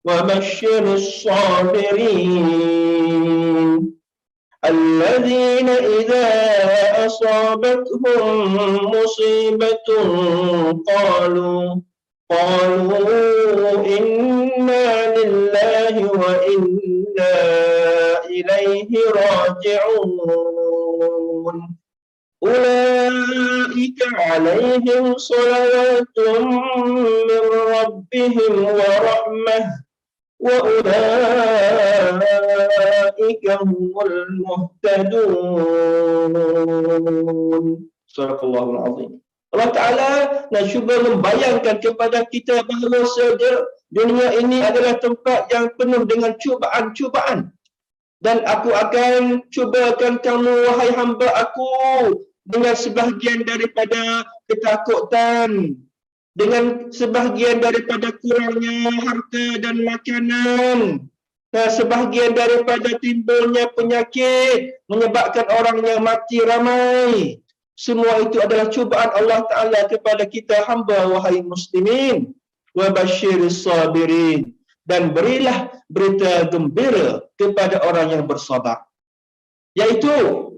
وبشر الصابرين الذين إذا أصابتهم مصيبة قالوا إنا لله وإنا إليه راجعون أولئك عليهم صلوات من ربهم ورحمة وأولئك هم المهتدون. Surah Al-Azim. Allah Ta'ala nak cuba membayangkan kepada kita bahawa dunia ini adalah tempat yang penuh dengan cubaan-cubaan. Dan aku akan cubakan kamu, wahai hamba aku, dengan sebahagian daripada ketakutan, dengan sebahagian daripada kurangnya harta dan makanan, dan sebahagian daripada timbulnya penyakit menyebabkan orangnya mati ramai. Semua itu adalah cubaan Allah Ta'ala kepada kita hamba, wahai muslimin. Wa basyiris sabirin, dan berilah berita gembira kepada orang yang bersabar, iaitu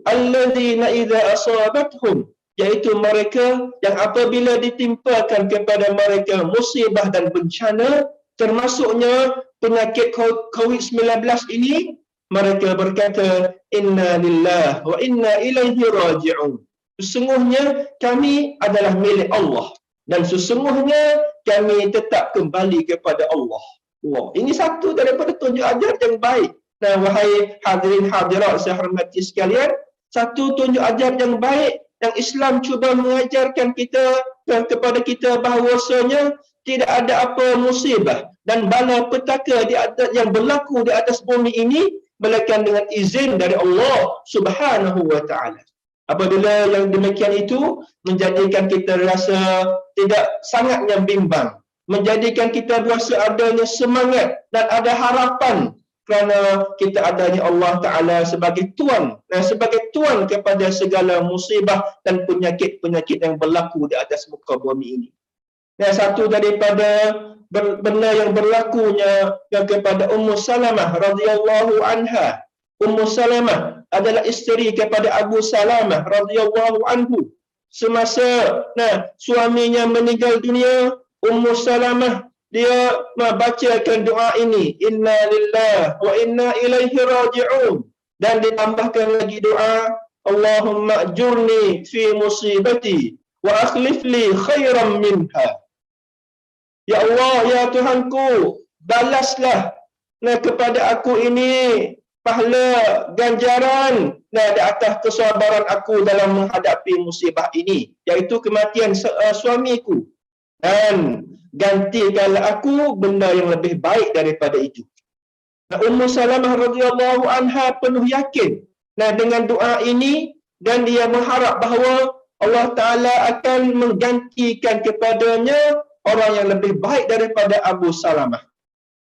alladzina idza asabathum, iaitu mereka yang apabila ditimpakan kepada mereka musibah dan bencana, termasuknya penyakit COVID-19 ini, mereka berkata inna lillahi wa inna ilaihi raji'un. Sesungguhnya kami adalah milik Allah dan sesungguhnya kami tetap kembali kepada Allah. Wah, ini satu daripada tunjuk ajar yang baik. Nah, wahai hadirin hadirat saya hormati sekalian, satu tunjuk ajar yang baik yang Islam cuba mengajarkan kita kepada kita bahawasanya tidak ada apa musibah dan bala petaka yang berlaku di atas bumi ini melainkan dengan izin dari Allah Subhanahu wa Ta'ala. Apabila yang demikian itu menjadikan kita rasa tidak sangatnya bimbang, menjadikan kita rasa adanya semangat dan ada harapan kerana kita adanya Allah Ta'ala sebagai Tuan, dan sebagai Tuan kepada segala musibah dan penyakit-penyakit yang berlaku di atas muka bumi ini. Dan satu daripada benda yang berlakunya kepada Ummu Salamah radhiyallahu anha. Ummu Salamah adalah isteri kepada Abu Salamah radhiyallahu anhu. Semasa suaminya meninggal dunia, Ummu Salamah dia membacakan doa ini, inna lillahi wa inna ilaihi raji'un, dan ditambahkan lagi doa, Allahumma ajurni fi musibati wa akhlif li khairan minha. Ya Allah, ya Tuhanku, balaslah kepada aku ini pahala ganjaran di atas kesabaran aku dalam menghadapi musibah ini, iaitu kematian suamiku, dan gantikanlah aku benda yang lebih baik daripada itu. Ummu Salamah radhiyallahu anha penuh yakin dengan doa ini, dan dia mengharap bahawa Allah Ta'ala akan menggantikan kepadanya orang yang lebih baik daripada Abu Salamah.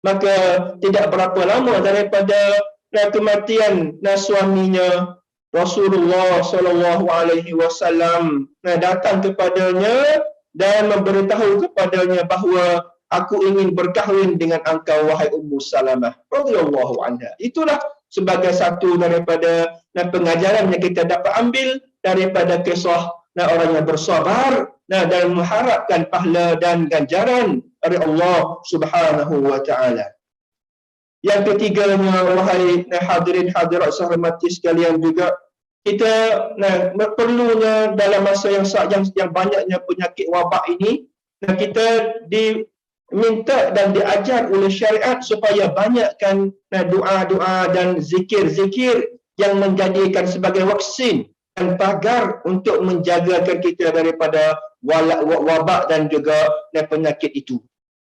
Maka tidak berapa lama daripada kematian suaminya, Rasulullah sallallahu alaihi wasallam datang kepadanya dan memberitahu kepadanya bahawa aku ingin berkahwin dengan engkau, wahai Ummu Salamah radhiyallahu anha. Itulah sebagai satu daripada pengajaran yang kita dapat ambil daripada kisah orang yang bersabar dan mengharapkan pahala dan ganjaran dari Allah Subhanahu wa Ta'ala. Yang ketiganya, wahai hadirin hadirat saya hormati sekalian, juga kita perlunya dalam masa yang banyaknya penyakit wabak ini, kita diminta dan diajar oleh syariat supaya banyakkan doa-doa dan zikir-zikir yang menjadikan sebagai vaksin dan pagar untuk menjagakan kita daripada wabak dan juga penyakit itu.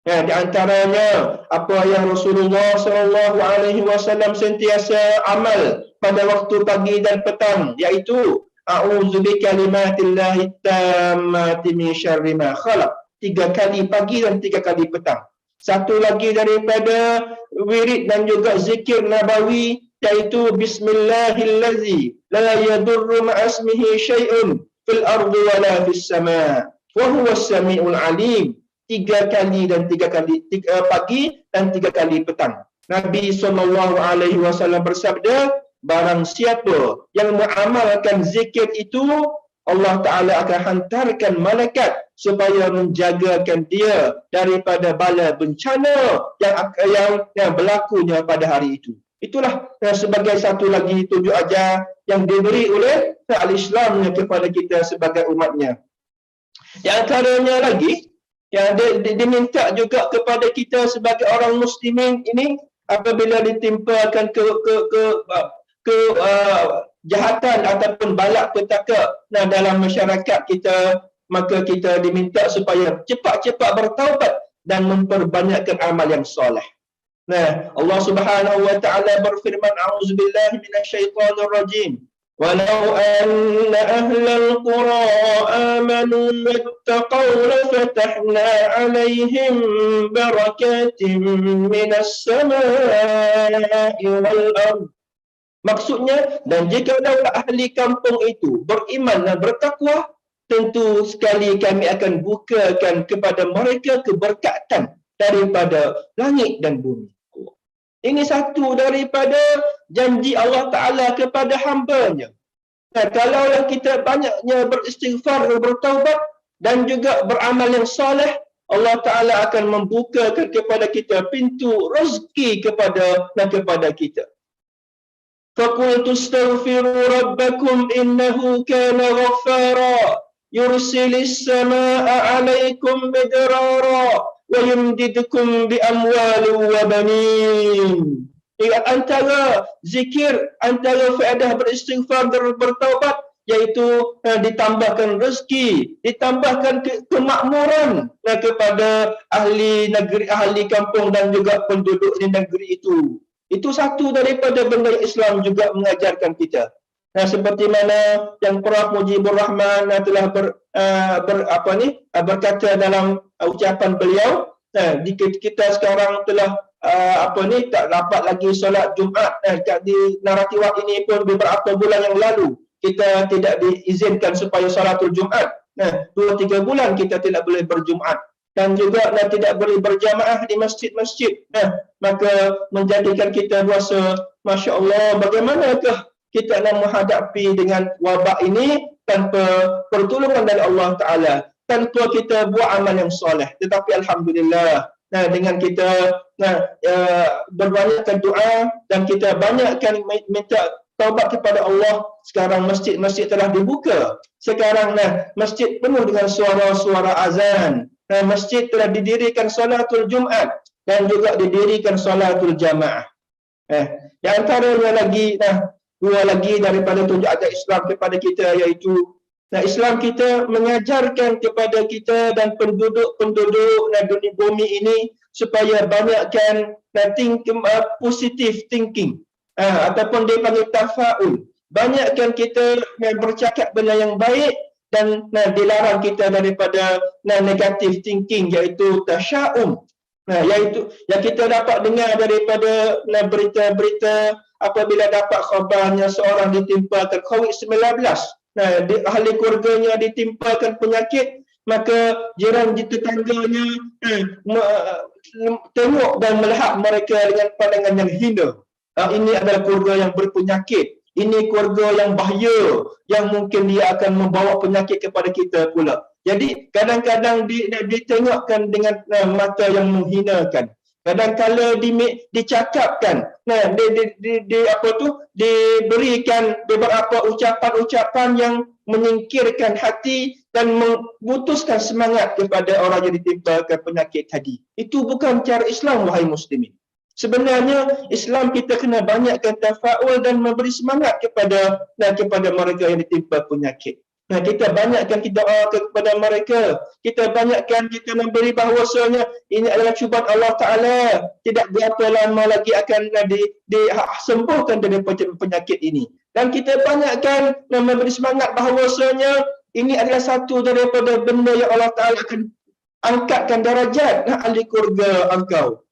Di antaranya apa yang Rasulullah SAW sentiasa amal pada waktu pagi dan petang, iaitu a'udzu bikalimatillahi tammati min syarri ma khalaq, 3 kali pagi dan 3 kali petang. Satu lagi daripada wirid dan juga zikir nabawi, iaitu bismillahillazi la yadurru ma'asmihi syai'un fil ardi wala fis sama' wa huwas sami'ul alim. 3 kali dan 3 kali pagi dan 3 kali petang. Nabi SAW bersabda, barang siapa yang mengamalkan zikir itu, Allah Ta'ala akan hantarkan malaikat supaya menjagakan dia daripada bala bencana yang berlakunya pada hari itu. Itulah sebagai satu lagi tunjuk ajar yang diberi oleh al-Islam kepada kita sebagai umatnya. Yang antaranya lagi, yang diminta juga kepada kita sebagai orang muslimin ini, apabila ditimpakan kejahatan ataupun balak petaka dalam masyarakat kita, maka kita diminta supaya cepat-cepat bertaubat dan memperbanyakkan amal yang soleh. Allah Subhanahu wa taala berfirman, a'udzubillahi minasyaitonir rajim. Walau anna ahlal qura amanu wattaqaw lafatahna 'alaihim barakatin minas samaa'i wal ardh. Maksudnya, dan jika ahli kampung itu beriman dan bertakwa, tentu sekali kami akan bukakan kepada mereka keberkatan daripada langit dan bumi. Ini satu daripada janji Allah Ta'ala kepada hamba-Nya. Kalaulah kita banyaknya beristighfar dan bertaubat dan juga beramal yang soleh, Allah Ta'ala akan membukakan kepada kita pintu rezeki kepada kita. فَقُلْتُ اسْتَغْفِرُوا رَبَّكُمْ إِنَّهُ كَانَ غَفَّارًا يُرْسِلِ السَّمَاءَ عَلَيْكُمْ مِدْرَارًا وَيُمْدِدْكُمْ بِأَمْوَالٍ وَبَنِينَ. Antara zikir, antara faedah beristighfar dan bertaubat, iaitu ditambahkan rezeki, ditambahkan kemakmuran kepada ahli negeri, ahli kampung dan juga penduduk di negeri itu. Itu satu daripada benda yang Islam juga mengajarkan kita. Seperti mana yang Prof. Mujibur Rahman telah berkata dalam ucapan beliau, kita sekarang telah tak dapat lagi solat Jumaat. Di Naratiwat ini pun beberapa bulan yang lalu kita tidak diizinkan supaya solatul Jumaat. 2-3 bulan kita tidak boleh berjumaat. Dan juga tidak boleh berjamaah di masjid-masjid. Maka menjadikan kita rasa, Masya Allah, bagaimanakah kita nak menghadapi dengan wabak ini tanpa pertolongan dari Allah Ta'ala, tanpa kita buat amal yang soleh. Tetapi Alhamdulillah, dengan kita berbanyakkan doa dan kita banyakkan minta taubat kepada Allah, sekarang masjid-masjid telah dibuka. Sekarang masjid penuh dengan suara-suara azan. Masjid telah didirikan solatul Jumaat dan juga didirikan solatul jamaah. Yang antaranya lagi, dua lagi daripada tunjuk ajar Islam kepada kita, iaitu Islam kita mengajarkan kepada kita dan penduduk dunia bumi ini supaya banyakkan positive thinking, ataupun dia panggil tafaul. Banyakkan kita bercakap benda yang baik dan dilarang kita daripada negative thinking, iaitu tasya'um. Iaitu yang kita dapat dengar daripada berita-berita apabila dapat khabarnya seorang ditimpakan COVID-19, ahli keluarganya ditimpakan penyakit, maka jiran tetangganya tengok dan melihat mereka dengan pandangan yang hina. Ini adalah keluarga yang berpenyakit. Ini keluarga yang bahaya, yang mungkin dia akan membawa penyakit kepada kita pula. Jadi kadang-kadang ditengokkan dengan mata yang menghinakan. Kadang-kala dicakapkan, diberikan beberapa ucapan-ucapan yang menyingkirkan hati dan memutuskan semangat kepada orang yang ditimpakan penyakit tadi. Itu bukan cara Islam, wahai muslimin. Sebenarnya Islam kita kena banyakkan tafaul dan memberi semangat kepada mereka yang ditimpa penyakit. Kita banyakkan kita doa kepada mereka. Kita banyakkan kita memberi bahawasanya ini adalah cubaan Allah Ta'ala. Tidak berapa lama lagi akan disembuhkan dari penyakit ini. Dan kita banyakkan memberi semangat bahawasanya ini adalah satu daripada benda yang Allah Ta'ala akan angkatkan darajat ahli keluarga engkau.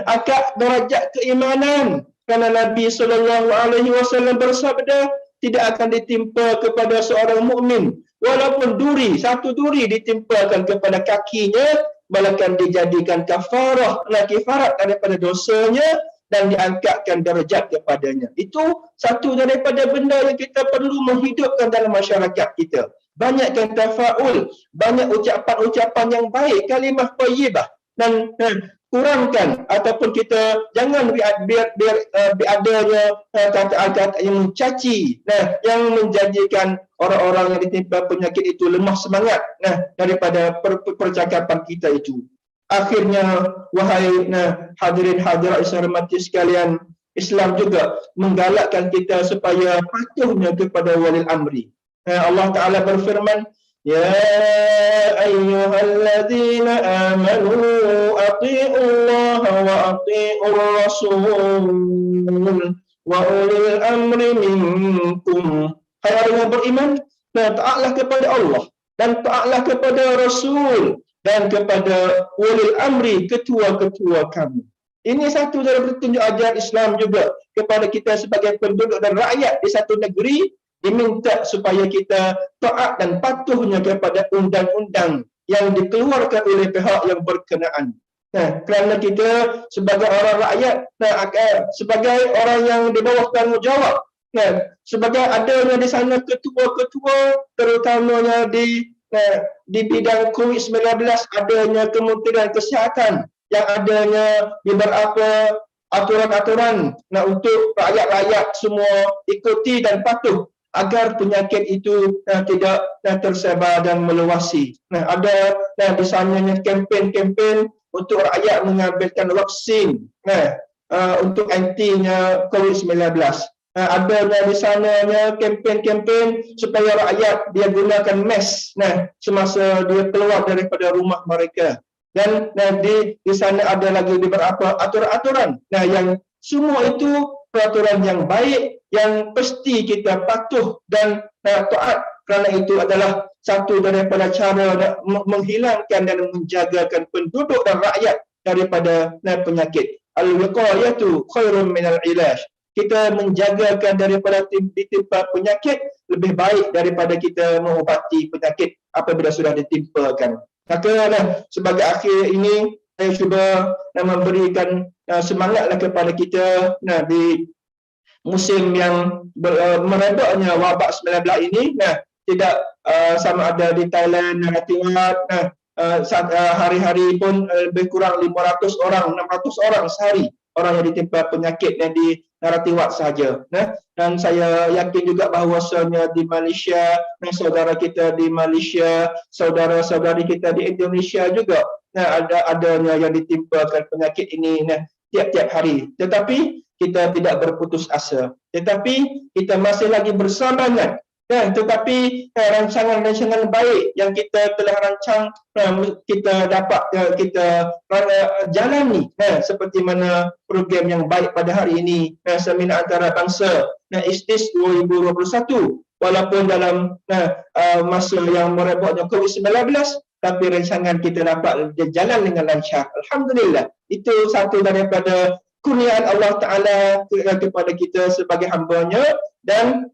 Angkat darajat keimanan, kerana Nabi SAW bersabda, tidak akan ditimpa kepada seorang mukmin walaupun satu duri ditimpakan kepada kakinya, bahkan dijadikan kafarah, kifarat daripada dosanya dan diangkatkan darjat kepadanya. Itu satu daripada benda yang kita perlu menghidupkan dalam masyarakat kita. Banyakkan tafaul, banyak ucapan-ucapan yang baik, kalimah thayyibah, dan kurangkan ataupun kita jangan biar adanya kata-kata yang mencaci, yang menjadikan orang-orang yang ditimpa penyakit itu lemah semangat daripada percakapan kita itu. Akhirnya, wahai hadirin hadirat yang hormati sekalian, Islam juga menggalakkan kita supaya patuhnya kepada walil amri. Allah Ta'ala berfirman, Ya ayyuhalladzina amanu ati'ullaha wa ati'ur rasul wa ulil amri minkum. Hai orang yang beriman, taatlah kepada Allah dan taatlah kepada Rasul dan kepada ulil amri, ketua-ketua kamu. Ini satu dari petunjuk ajaran Islam juga kepada kita sebagai penduduk dan rakyat di satu negeri, diminta supaya kita taat dan patuhnya kepada undang-undang yang dikeluarkan oleh pihak yang berkenaan. Kerana kita sebagai orang rakyat, sebagai orang yang di bawah tanggungjawab, sebagai adanya di sana ketua-ketua, terutamanya di bidang COVID-19, adanya Kementerian Kesihatan yang adanya beberapa aturan-aturan untuk rakyat-rakyat semua ikuti dan patuh agar penyakit itu tidak tersebar dan meluasi. Ada di sananya kempen-kempen untuk rakyat mengambilkan vaksin untuk antinya COVID-19. Adanya di sananya kempen-kempen supaya rakyat dia gunakan mask semasa dia keluar daripada rumah mereka. Dan di sana ada lagi beberapa aturan-aturan yang semua itu peraturan yang baik yang pasti kita patuh dan taat, kerana itu adalah satu daripada cara menghilangkan dan menjagakan penduduk dan rakyat daripada penyakit. Al-wiqayatu khairun minal ilaj. Kita menjagakan daripada ditimpa penyakit lebih baik daripada kita mengobati penyakit apabila sudah ditimpakan. Maka sebagai akhir ini saya cuba memberikan semangatlah kepada kita di musim yang merebaknya wabak 19 ini. Tidak sama ada di Thailand, Taiwan, hari-hari pun lebih kurang 500 orang, 600 orang sehari orang yang ditimpa penyakit yang di Naratiwat sahaja. Dan saya yakin juga bahawasanya di Malaysia, saudara kita di Malaysia, saudara-saudari kita di Indonesia juga adanya yang ditimpakan penyakit ini tiap-tiap hari. Tetapi kita tidak berputus asa. Tetapi kita masih lagi bersabangan. Tetapi rancangan-rancangan baik yang kita telah rancang kita dapat kita jalani seperti mana program yang baik pada hari ini, seminar antarabangsa Icdis 2021, walaupun dalam masa yang merebaknya COVID-19, tapi rancangan kita dapat berjalan dengan lancar. Alhamdulillah. Itu satu daripada kurniaan Allah Ta'ala kepada kita sebagai hamba-Nya, dan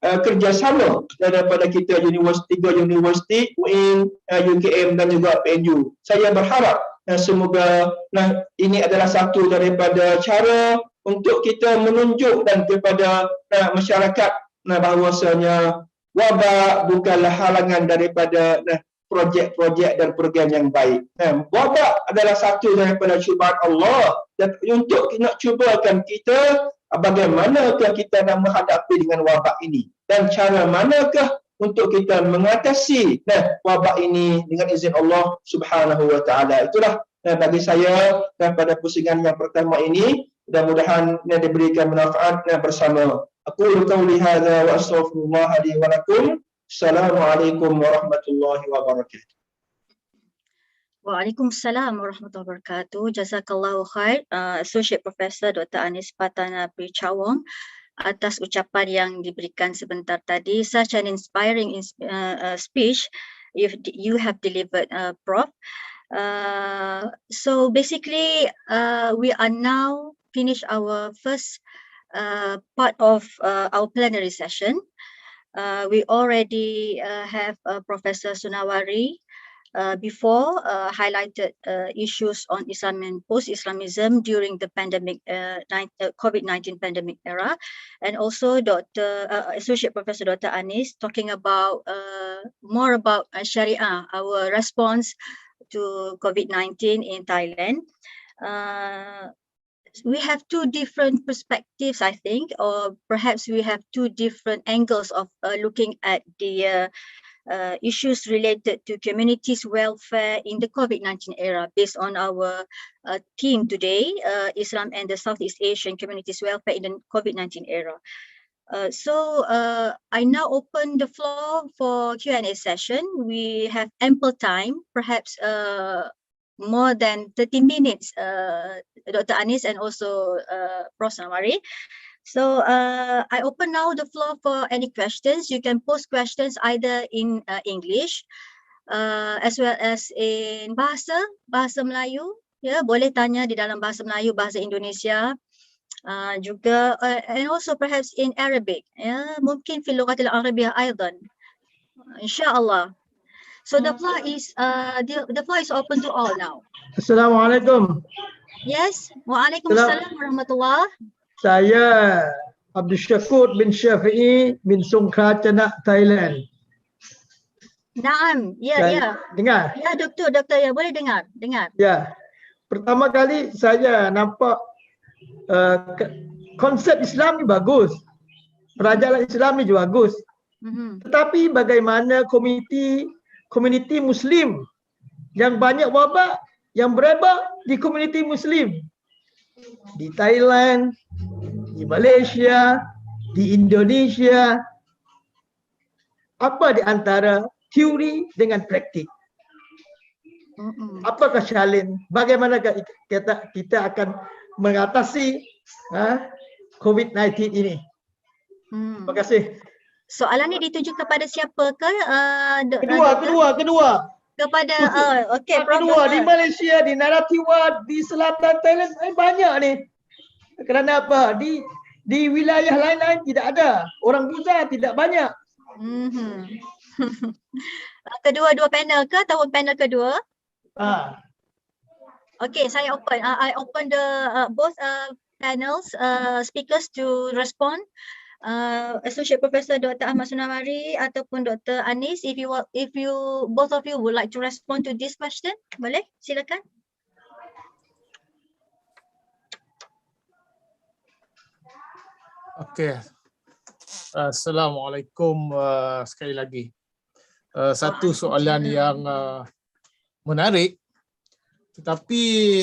kerjasama daripada kita tiga universiti, UIN, UKM dan juga PNU. Saya berharap semoga ini adalah satu daripada cara untuk kita menunjuk dan kepada masyarakat bahawasanya wabak bukanlah halangan daripada projek-projek dan program yang baik. Wabak adalah satu daripada cubaan Allah, dan untuk nak cubakan kita bagaimanakah kita nak menghadapi dengan wabak ini, dan cara manakah untuk kita mengatasi wabak ini dengan izin Allah Subhanahu wa Ta'ala. Itulah bagi saya pada pusingan yang pertama ini, mudah-mudahan diberikan manfaat bersama. Aku qauli hadza wa astaghfirullah li wa lakum. Assalamualaikum warahmatullahi wabarakatuh. Waalaikumsalam warahmatullahi wabarakatuh. Jazakallahu khair, Associate Professor Dr. Anis Patana Prichawong, atas ucapan yang diberikan sebentar tadi. Such an inspiring speech you have delivered, Prof. So basically, we are now finished our first part of our plenary session. We already have Professor Sunawari before highlighted issues on Islam and post-Islamism during the pandemic, COVID-19 pandemic era, and also Associate Professor Dr. Anis talking about more about Sharia, our response to COVID-19 in Thailand. We have two different perspectives, I think, or perhaps we have two different angles of looking at the issues related to communities' welfare in the COVID-19 era based on our theme today, Islam and the Southeast Asian communities' welfare in the COVID-19 era. So I now open the floor for Q&A session. We have ample time, perhaps more than 30 minutes, Dr. Anis and also Prof. Nawari. So I open now the floor for any questions. You can post questions either in English as well as in bahasa Melayu. Ya, boleh tanya di dalam bahasa Melayu, bahasa Indonesia juga, and also perhaps in Arabic. Ya, mungkin في اللغة العربية أيضا. Insyaallah. So the floor is open to all now. Assalamualaikum. Yes, Waalaikumsalam warahmatullah. Saya Abdul Syakur bin Syafi'i bin Songkhla, Chanak, Thailand. Naam, ya. Dengar? Ya, doktor, ya, boleh dengar. Ya. Pertama kali saya nampak konsep Islam ni bagus. Perajalan Islam ni juga bagus. Tetapi bagaimana komuniti Muslim yang banyak wabak yang berebak di komuniti Muslim di Thailand, di Malaysia, di Indonesia, apa di antara teori dengan praktik? Apakah challenge? Bagaimana kita akan mengatasi COVID-19 ini? Terima kasih. Soalan ni dituju kepada siapa ke? Kedua. Kepada okey, kedua di Malaysia, di Narathiwat, di selatan Thailand banyak ni. Kerana apa? Di wilayah lain-lain tidak ada. Orang Buddha tidak banyak. Kedua-dua panel ke ataupun panel kedua? Okay, saya open. I open the both panels speakers to respond. Associate Professor Dr. Ahmad Sunawari ataupun Dr. Anis, if you both of you would like to respond to this question, boleh? Silakan. Okey. Assalamualaikum sekali lagi. Satu soalan yang menarik, tetapi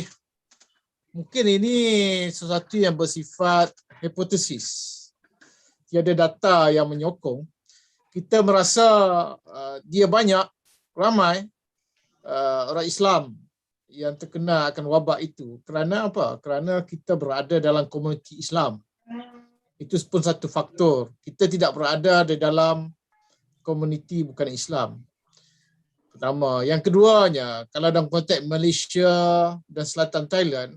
mungkin ini sesuatu yang bersifat hipotesis. Tiada data yang menyokong. Kita merasa dia ramai orang Islam yang terkena akan wabak itu. Kerana apa? Kerana kita berada dalam komuniti Islam. Itu pun satu faktor. Kita tidak berada di dalam komuniti bukan Islam. Pertama. Yang keduanya, kalau dalam konteks Malaysia dan selatan Thailand,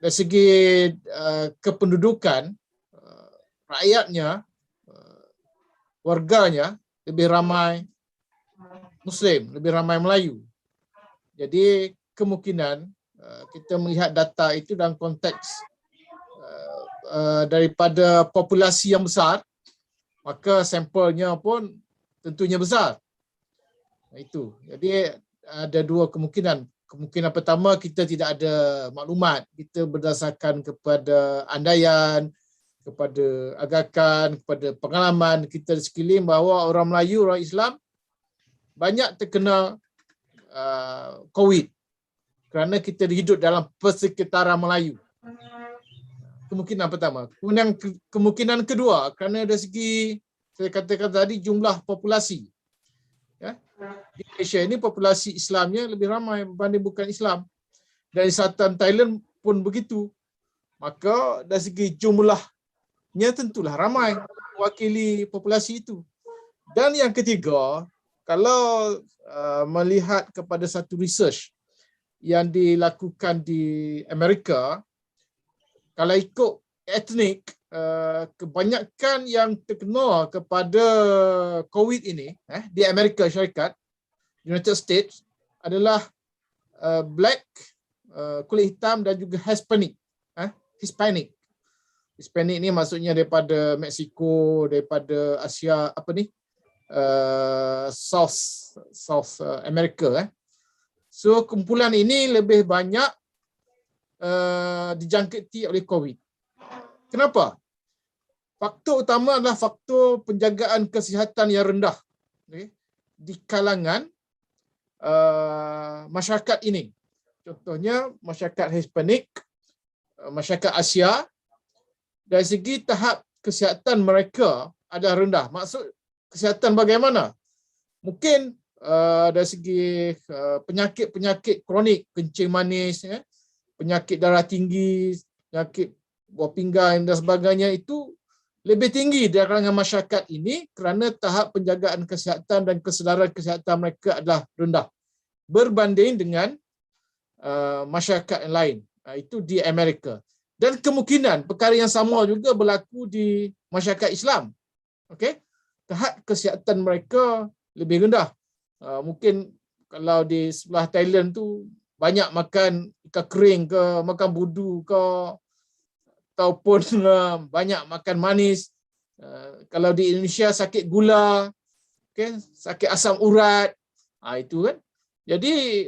dari segi kependudukan, rakyatnya, warganya lebih ramai Muslim, lebih ramai Melayu. Jadi kemungkinan kita melihat data itu dalam konteks daripada populasi yang besar, maka sampelnya pun tentunya besar. Itu. Jadi ada dua kemungkinan. Kemungkinan pertama, kita tidak ada maklumat. Kita berdasarkan kepada andaian, kepada agakan, kepada pengalaman kita di sekeliling bahawa orang Melayu, orang Islam banyak terkena COVID kerana kita hidup dalam persekitaran Melayu. Kemungkinan pertama. Kemungkinan kedua, kerana dari segi saya katakan tadi jumlah populasi. Ya. Di Malaysia ini populasi Islamnya lebih ramai berbanding bukan Islam. Dari selatan Thailand pun begitu. Maka dari segi jumlah tentulah ramai mewakili populasi itu. Dan yang ketiga, kalau melihat kepada satu research yang dilakukan di Amerika, kalau ikut etnik, kebanyakan yang terkena kepada COVID ini di Amerika Syarikat United States adalah black, kulit hitam dan juga Hispanic. Hispanic. Hispanic ni maksudnya daripada Mexico, daripada Asia South America. So kumpulan ini lebih banyak dijangkiti oleh COVID. Kenapa? Faktor utama adalah faktor penjagaan kesihatan yang rendah, di kalangan masyarakat ini. Contohnya masyarakat Hispanik, masyarakat Asia, dari segi tahap kesihatan mereka adalah rendah. Maksud kesihatan bagaimana? Mungkin dari segi penyakit-penyakit kronik, kencing manis, penyakit darah tinggi, penyakit buah pinggang dan sebagainya itu lebih tinggi di kalangan masyarakat ini kerana tahap penjagaan kesihatan dan kesedaran kesihatan mereka adalah rendah berbanding dengan masyarakat yang lain. Itu di Amerika. Dan kemungkinan perkara yang sama juga berlaku di masyarakat Islam. Okey? Tahap kesihatan mereka lebih rendah. Mungkin kalau di sebelah Thailand tu banyak makan ikan kering ke, makan budu ke, ataupun banyak makan manis. Kalau di Indonesia sakit gula, okay, sakit asam urat, itu kan. Jadi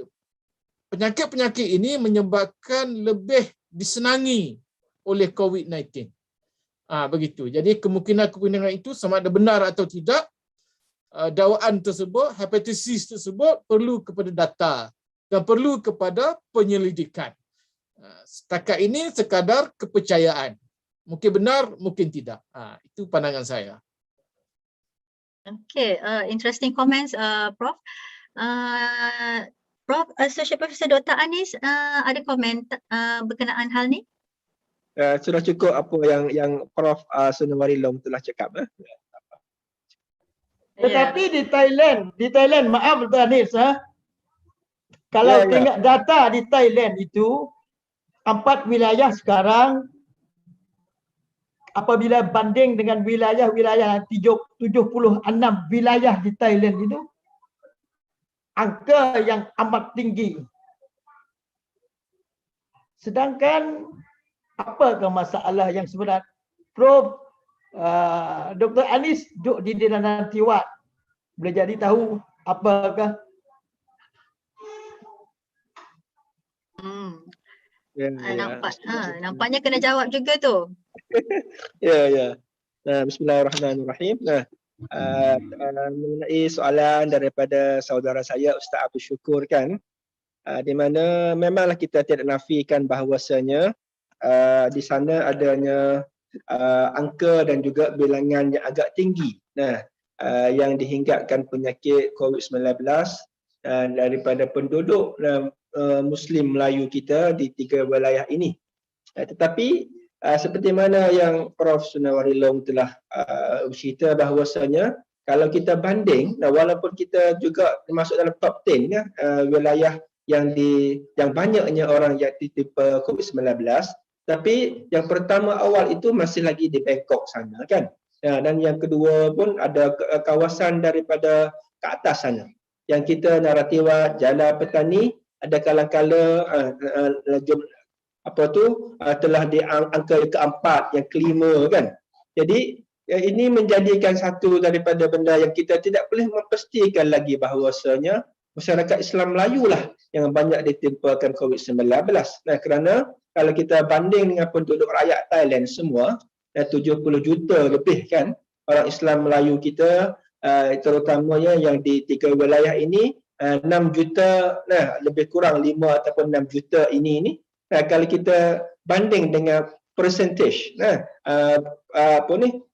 penyakit-penyakit ini menyebabkan lebih disenangi oleh COVID-19. Begitu. Jadi kemungkinan itu sama ada benar atau tidak, dakwaan tersebut, hipotesis tersebut perlu kepada data dan perlu kepada penyelidikan. Setakat ini sekadar kepercayaan. Mungkin benar, mungkin tidak. Itu pandangan saya. Okay, interesting comments, Prof. Prof, Associate Professor Dr. Anis, ada komen berkenaan hal ni? Sudah cukup apa yang Prof Sunawari Long telah cakap. Tetapi di Thailand, maaf Dr. Anis, kalau tengok data di Thailand itu, 4 wilayah sekarang, apabila banding dengan wilayah-wilayah 76 wilayah di Thailand itu, angka yang amat tinggi. Sedangkan apakah masalah yang sebenar? Prof Dr. Anis duduk di Nanti Wat, boleh jadi tahu apakah? Nampaknya kena jawab juga tu. Ya. Bismillahirrahmanirrahim. Mengenai soalan daripada saudara saya Ustaz Abdul Syukur kan, di mana memanglah kita tidak nafikan bahawasanya di sana adanya angka dan juga bilangan yang agak tinggi yang dihinggatkan penyakit COVID-19 daripada penduduk Muslim Melayu kita di 3 wilayah ini. Tetapi seperti mana yang Prof Sunawari Long telah bercerita bahawasanya kalau kita banding, walaupun kita juga termasuk dalam top 10 wilayah yang banyaknya orang yang tertimpa COVID-19, tapi yang pertama awal itu masih lagi di Bangkok sana kan. Dan yang kedua pun ada kawasan daripada ke atas sana. Yang kita Naratiwat, Jala Petani, ada kala-kala telah di angka keempat, yang kelima kan. Jadi ini menjadikan satu daripada benda yang kita tidak boleh memastikan lagi bahawasanya masyarakat Islam Melayu lah yang banyak ditimpakan COVID-19. Kerana kalau kita banding dengan penduduk rakyat Thailand semua, 70 juta lebih kan orang Islam Melayu kita, terutamanya yang di 3 wilayah ini, 6 juta, lebih kurang 5 ataupun 6 juta ini. Kalau kita banding dengan percentage,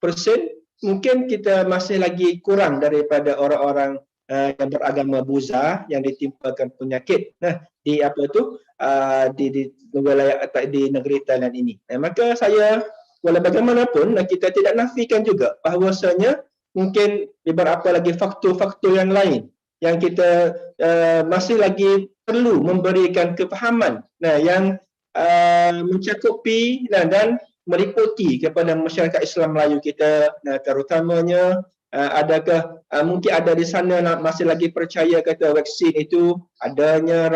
persen, mungkin kita masih lagi kurang daripada orang-orang yang beragama Buddha yang ditimpakan penyakit di wilayah di negeri Thailand ini. Maka saya, walau bagaimanapun kita tidak nafikan juga bahawasanya mungkin beberapa lagi faktor-faktor yang lain yang kita masih lagi perlu memberikan kefahaman yang mencakupi dan meliputi kepada masyarakat Islam Melayu kita, terutamanya Adakah mungkin ada di sana masih lagi percaya kata vaksin itu adanya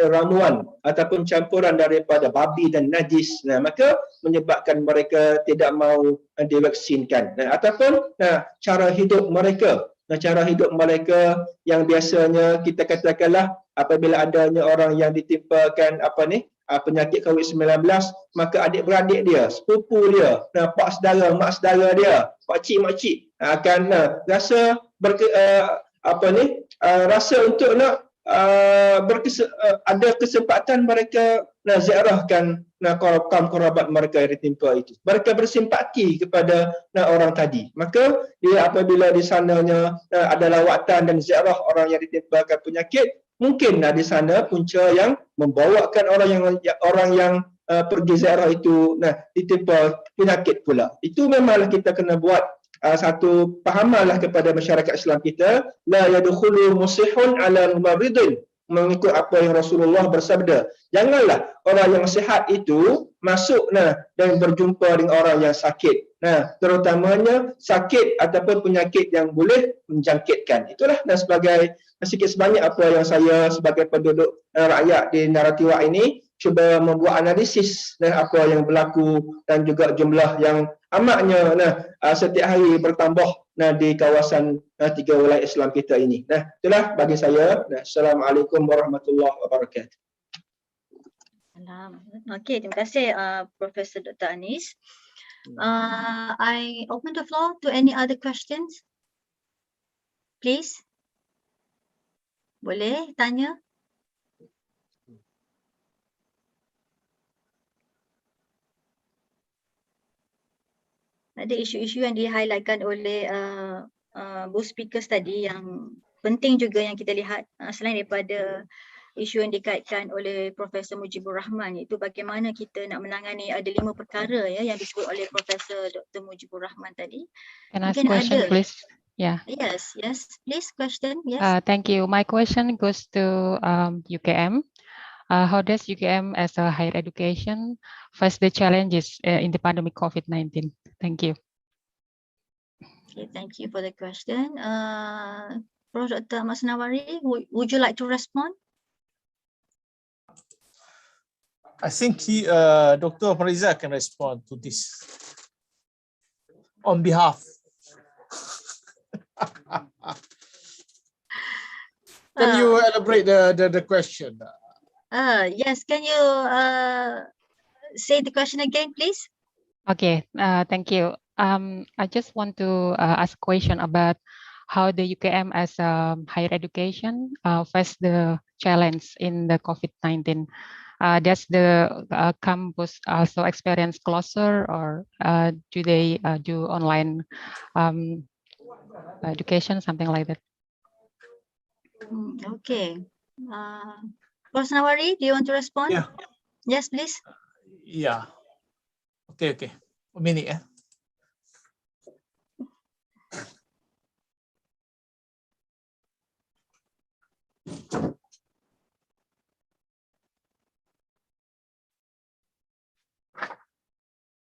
ramuan ataupun campuran daripada babi dan najis. Maka menyebabkan mereka tidak mahu divaksinkan. Ataupun cara hidup mereka. Cara hidup mereka yang biasanya kita katakanlah apabila adanya orang yang ditimpakan penyakit COVID-19, maka adik-beradik dia, sepupu dia, pak saudara, mak saudara dia, pakcik makcik akan rasa rasa untuk nak ada kesempatan mereka nak ziarahkan kaum kerabat mereka yang ditimpa itu. Mereka bersimpati kepada orang tadi. Maka dia apabila di sananya ada lawatan dan ziarah orang yang ditimpakan penyakit, mungkin di sana punca yang membawakan orang yang pergi ziarah itu ditimpa penyakit pula. Itu memanglah kita kena buat satu pahamanlah kepada masyarakat Islam kita, la yadkhulu musihun ala mumaridin, mengikut apa yang Rasulullah bersabda. Janganlah orang yang sihat itu masuk dan berjumpa dengan orang yang sakit. Terutamanya sakit ataupun penyakit yang boleh menjangkitkan. Itulah sebagai sikit sebanyak apa yang saya sebagai penduduk rakyat di Naratiwak ini cuba membuat analisis apa yang berlaku dan juga jumlah yang amatnya setiap hari bertambah di kawasan 3 wilayah Islam kita ini. Itulah bagi saya. Assalamualaikum warahmatullahi wabarakatuh. Okey, terima kasih Profesor Dr. Anis. I open the floor to any other questions. Please. Boleh tanya? Ada isu-isu yang di-highlightkan oleh both speakers tadi yang penting juga yang kita lihat selain daripada isu yang dikaitkan oleh Profesor Mujibur Rahman, iaitu bagaimana kita nak menangani ada 5 perkara yang disebut oleh Profesor Dr. Mujibur Rahman tadi. Can I ask question, please? Yeah. Yes, please question. Yes. Thank you. My question goes to UKM. How does UKM as a higher education face the challenges in the pandemic COVID-19? Thank you. Okay, thank you for the question. Prof. Dr. Mas Nawari, would you like to respond? I think Dr. Mariza can respond to this on behalf. Can you elaborate the question? Yes, can you say the question again, please? Okay, thank you. I just want to ask a question about how the UKM as higher education face the challenge in the COVID-19. Does the campus also experience closure, or do they do online education, something like that? Okay. Prof. Nawari, do you want to respond? Yeah. Yes, please. Yeah. Okay. A minute.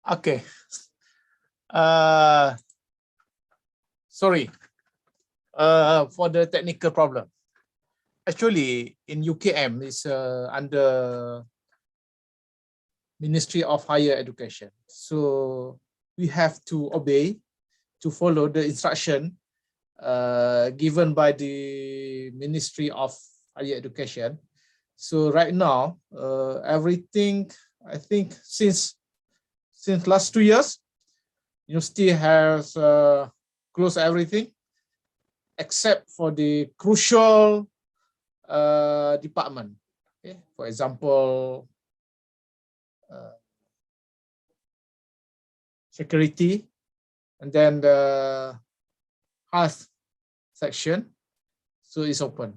Okay. Sorry for the technical problem. Actually, in UKM, it's under Ministry of Higher Education. So we have to obey, to follow the instruction given by the Ministry of Higher Education. So right now, everything, I think since last 2 years, university has closed everything except for the crucial department. Okay? For example, security, and then the health section, so it's open.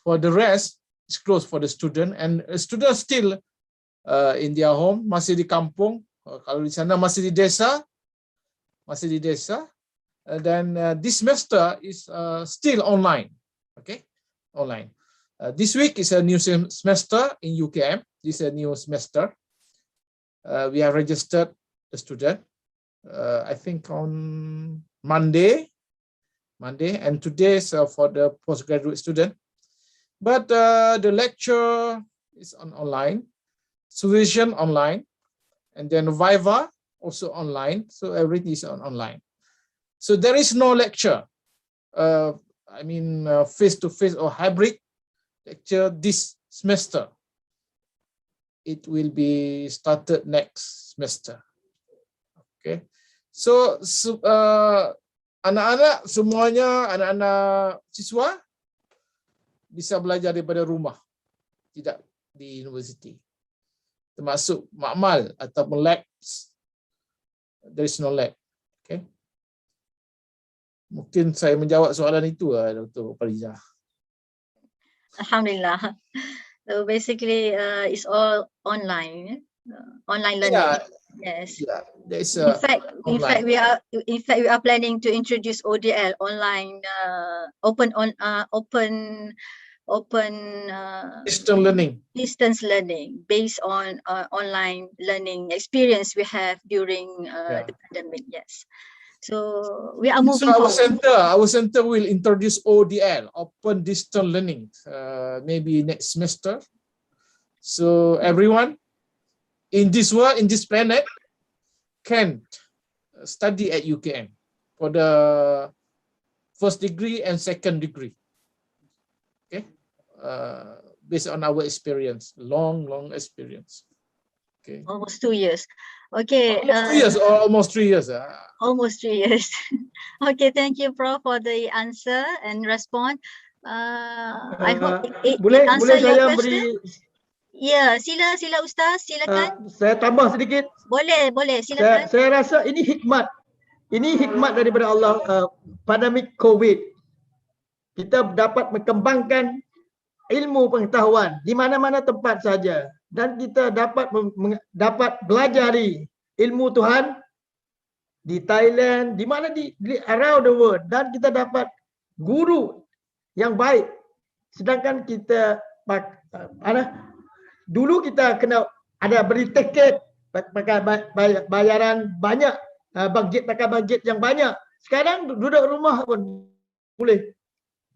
For the rest, it's closed for the student, and students still in their home, masih di kampung. Kalau di sana masih di desa, then this semester is still online. Okay, online. This week is a new semester in UKM. This is a new semester. We have registered the student. I think on Monday Monday, and today's for the postgraduate student. But the lecture is online, supervision online, and then Viva also online. So everything is online. So there is no lecture, face-to-face or hybrid lecture this semester. It will be started next semester. Okay. So anak-anak semuanya, anak-anak siswa bisa belajar daripada rumah, tidak di universiti. Termasuk makmal ataupun labs. There is no lab. Okay. Mungkin saya menjawab soalan itu, Dr. Fariza. Alhamdulillah. So basically, it's all online, online learning. Yeah. Yes. Yeah, there is In fact, we are planning to introduce ODL, online, distance learning based on online learning experience we have during the pandemic. Yes. So we are moving forward. Our center will introduce ODL, open distance learning, maybe next semester. So everyone in this world, in this planet, can study at UKM for the first degree and second degree. Okay, based on our experience, long experience. Okay, almost 2 years. Okay, almost 2 years or almost 3 years. Almost 3 years. Okay, thank you, Prof, for the answer and response. I hope it answer your question. Ya, sila Ustaz, silakan. Saya tambah sedikit. Boleh, silakan. Saya rasa ini hikmat. Ini hikmat daripada Allah, pandemik COVID. Kita dapat mengembangkan ilmu pengetahuan di mana-mana tempat saja, dan kita dapat belajari ilmu Tuhan di Thailand, di mana di around the world, dan kita dapat guru yang baik. Sedangkan kita dulu kita kena ada beri tiket, pakai bayaran banyak, pakai budget yang banyak. Sekarang duduk rumah pun boleh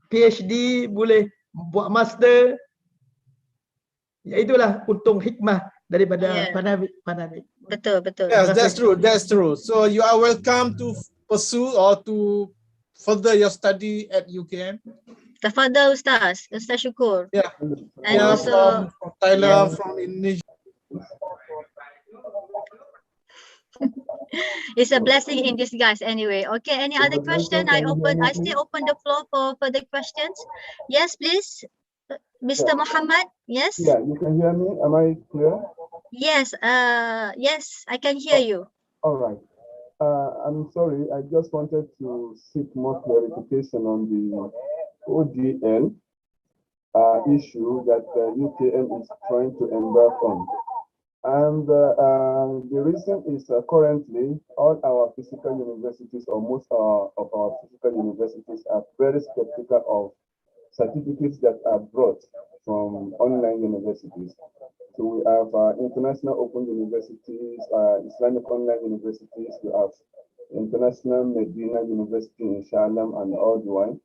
PhD, boleh buat master. Ya, itulah untung hikmah daripada pandemik. Betul. Yes, that's true. So you are welcome to pursue or to further your study at UKM. Tafadhal Ustaz Syukur. Yeah. And also from Thailand, from Indonesia. It's a blessing in disguise anyway. Okay, any other question? I still open the floor for further questions. Yes, please. Mr. Muhammad, yes? Yeah, you can hear me. Am I clear? Yes, yes, I can hear you. All right. I'm sorry, I just wanted to seek more clarification on the ODL issue that UKM is trying to embark on. And the reason is currently all our physical universities, or most of our physical universities, are very skeptical of certificates that are brought from online universities. So we have international open universities, Islamic online universities, we have International Medina University in Sharjah and all the one.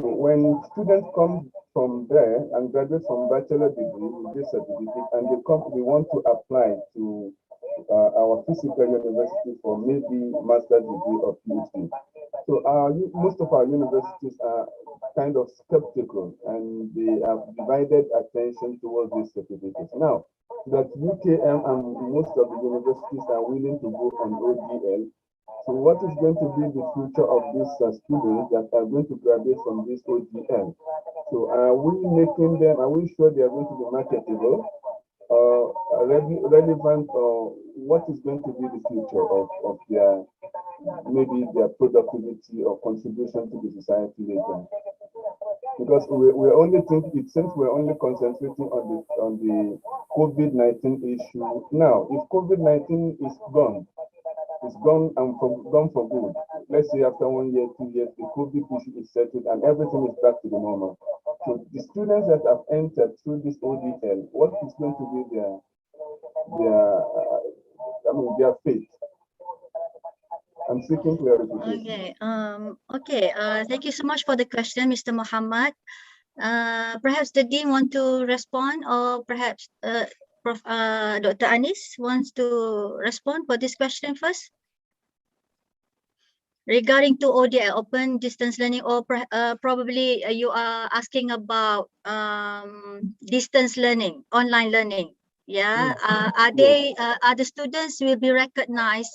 So when students come from there and graduate from bachelor degree with this certificate, and they want to apply to our physical university for maybe master's degree or PhD. So most of our universities are kind of skeptical, and they have divided attention towards these certificates. Now that UKM and most of the universities are willing to go on ODL, so what is going to be the future of these students that are going to graduate from this ODL? So are we making them, are we sure they are going to be marketable, relevant, or what is going to be the future of their, maybe their productivity or contribution to the society later? Because we're only thinking, it seems we're only concentrating on the COVID-19 issue. Now, if COVID-19 is gone, it's gone and gone for good. Let's say after 1 year, 2 years, the COVID issue is settled and everything is back to the normal. So the students that have entered through this ODL, what is going to be their fate? I'm seeking clarification. Okay. Thank you so much for the question, Mr. Muhammad. Perhaps the Dean want to respond, or perhaps Dr. Anis wants to respond for this question first? Regarding to ODI, open distance learning, or probably you are asking about distance learning, online learning. Yeah, are the students will be recognized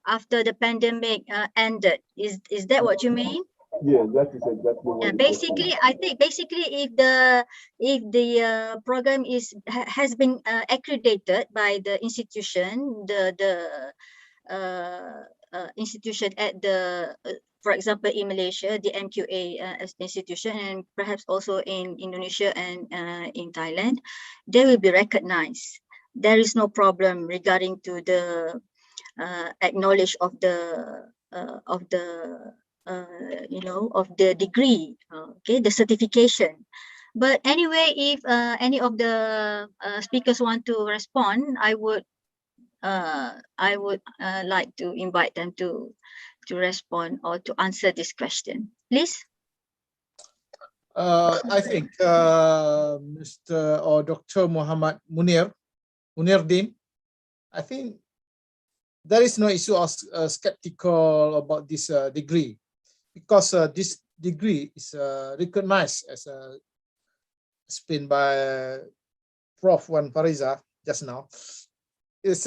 after the pandemic ended? Is that what you mean? Yeah, that is exactly what. Basically, I think if the program has been accredited by the institution, the institution at the for example in Malaysia, the MQA institution, and perhaps also in Indonesia and in Thailand, they will be recognized. There is no problem regarding to the acknowledge of the of the degree, the certification. But anyway, if any of the speakers want to respond, I would like to invite them to respond or to answer this question, please. I think Mr. or Dr. Muhammad Munirdin, I think there is no issue of skeptical about this degree, because this degree is recognized as explained by Prof. Wan Fariza just now. It's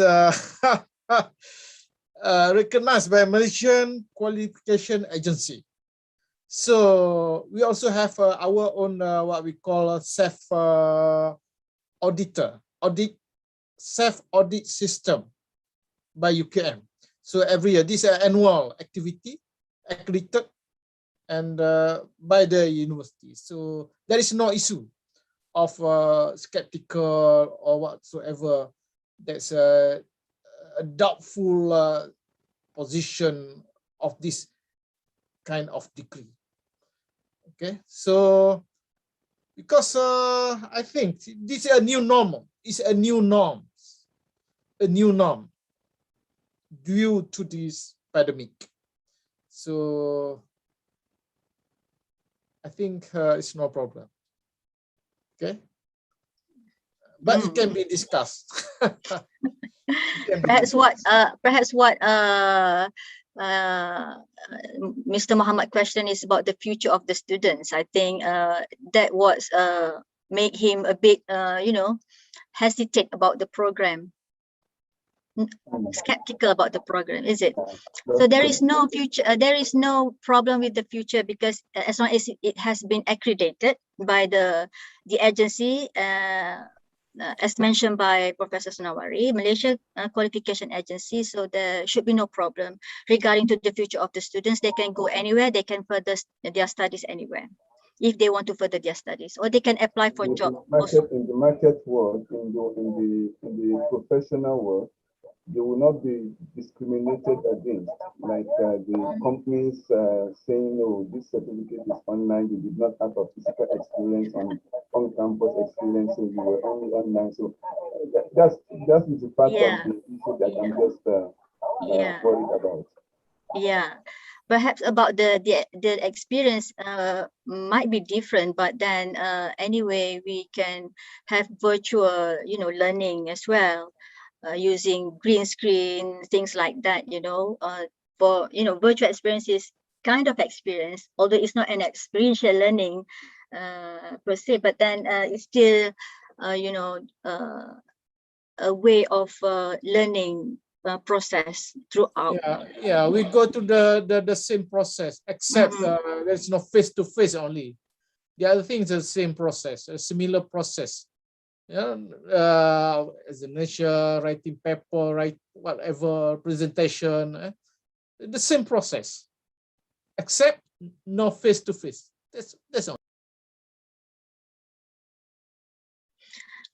recognized by Malaysian Qualification Agency. So we also have our own what we call a self-audit system by UKM. So every year, this is an annual activity accredited and by the university. So there is no issue of skeptical or whatsoever. That's a doubtful position of this kind of degree. Okay, so because I think this is a new normal. It's a new norm. Due to this pandemic. So I think it's no problem. Okay, but it can be discussed. Perhaps what Mr. Muhammad question is about the future of the students. I think that was make him a bit hesitate about the program, skeptical about the program, is it? So there is no future, there is no problem with the future, because as long as it has been accredited by the agency, as mentioned by Professor Sunawari, Malaysia Qualification Agency. So there should be no problem regarding to the future of the students. They can go anywhere, they can further their studies anywhere if they want to further their studies, or they can apply for job. In the market world, in the professional world, they will not be discriminated against, like the companies saying, oh, this certificate is online, you did not have a physical experience on-campus experience, so you were only online. So that is a part of the issue that I'm just worried about. Yeah, perhaps about the experience might be different, but then anyway, we can have virtual learning as well. Using green screen, things like that, for virtual experience is kind of experience, although it's not an experiential learning per se, but then it's still a way of learning process throughout. Yeah, we go to the same process, except there's no face-to-face only. The other thing is the same process, a similar process. Examination, writing paper, whatever, presentation, the same process, except no face-to-face. That's all.